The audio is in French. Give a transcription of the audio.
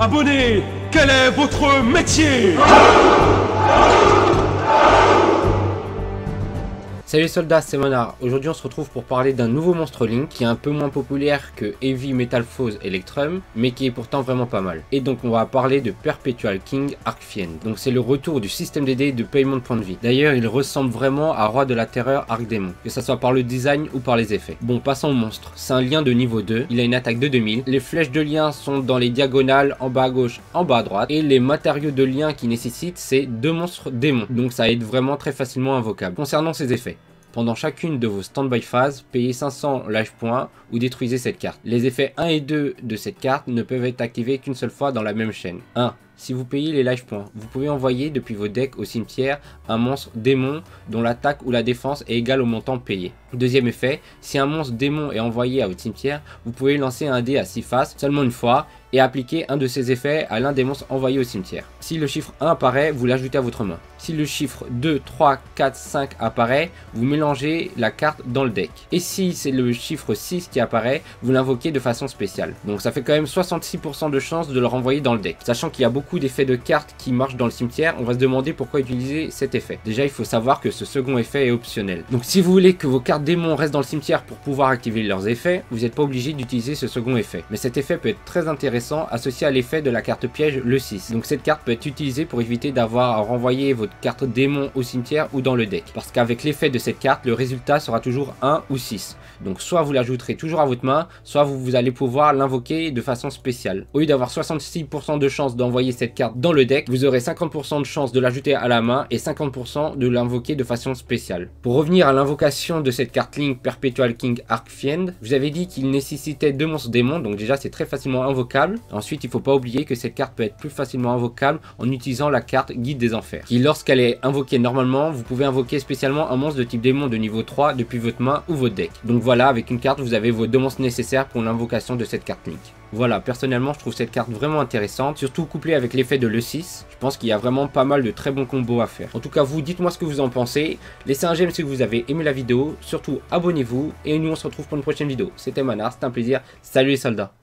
Abonnés, quel est votre métier? Salut les soldats, c'est Monard. Aujourd'hui on se retrouve pour parler d'un nouveau monstre Link qui est un peu moins populaire que Heavy Metal Foes Electrum, mais qui est pourtant vraiment pas mal. Et donc on va parler de Perpetual King Arcfiend. Donc c'est le retour du système de dés de paiement de points de vie. D'ailleurs il ressemble vraiment à Roi de la Terreur Arcdémon, que ça soit par le design ou par les effets. Bon, passons au monstre. C'est un lien de niveau 2, il a une attaque de 2000, les flèches de lien sont dans les diagonales en bas à gauche, en bas à droite, et les matériaux de lien qu'il nécessite c'est 2 monstres démons, donc ça aide vraiment très facilement invocable. Concernant ses effets, pendant chacune de vos stand-by phases, payez 500 life points ou détruisez cette carte. Les effets 1 et 2 de cette carte ne peuvent être activés qu'une seule fois dans la même chaîne. 1. Si vous payez les life points, vous pouvez envoyer depuis vos decks au cimetière un monstre démon dont l'attaque ou la défense est égale au montant payé. Deuxième effet, si un monstre démon est envoyé à votre cimetière, vous pouvez lancer un dé à 6 faces seulement une fois et appliquer un de ces effets à l'un des monstres envoyés au cimetière. Si le chiffre 1 apparaît, vous l'ajoutez à votre main. Si le chiffre 2, 3, 4, 5 apparaît, vous mélangez la carte dans le deck. Et si c'est le chiffre 6 qui apparaît, vous l'invoquez de façon spéciale. Donc ça fait quand même 66% de chance de le renvoyer dans le deck. Sachant qu'il y a beaucoup d'effets de cartes qui marchent dans le cimetière, on va se demander pourquoi utiliser cet effet. Déjà il faut savoir que ce second effet est optionnel. Donc si vous voulez que vos cartes démons restent dans le cimetière pour pouvoir activer leurs effets, vous n'êtes pas obligé d'utiliser ce second effet. Mais cet effet peut être très intéressant associé à l'effet de la carte piège le 6. Donc cette carte peut être utilisée pour éviter d'avoir à renvoyer votre carte démon au cimetière ou dans le deck. Parce qu'avec l'effet de cette carte, le résultat sera toujours 1 ou 6. Donc soit vous l'ajouterez toujours à votre main, soit vous allez pouvoir l'invoquer de façon spéciale. Au lieu d'avoir 66% de chance d'envoyer cette carte dans le deck, vous aurez 50% de chance de l'ajouter à la main et 50% de l'invoquer de façon spéciale. Pour revenir à l'invocation de cette carte Link Perpetual King Arcfiend, je vous avais dit qu'il nécessitait 2 monstres démons, donc déjà c'est très facilement invocable. Ensuite il ne faut pas oublier que cette carte peut être plus facilement invocable en utilisant la carte Guide des Enfers, qui lorsqu'elle est invoquée normalement, vous pouvez invoquer spécialement un monstre de type démon de niveau 3 depuis votre main ou votre deck. Donc voilà, avec une carte vous avez vos 2 monstres nécessaires pour l'invocation de cette carte Link. Voilà, personnellement je trouve cette carte vraiment intéressante, surtout couplée avec l'effet de l'E6. Je pense qu'il y a vraiment pas mal de très bons combos à faire. En tout cas vous, dites-moi ce que vous en pensez, laissez un j'aime si vous avez aimé la vidéo, surtout abonnez-vous, et nous on se retrouve pour une prochaine vidéo. C'était Manar, c'était un plaisir, salut les soldats.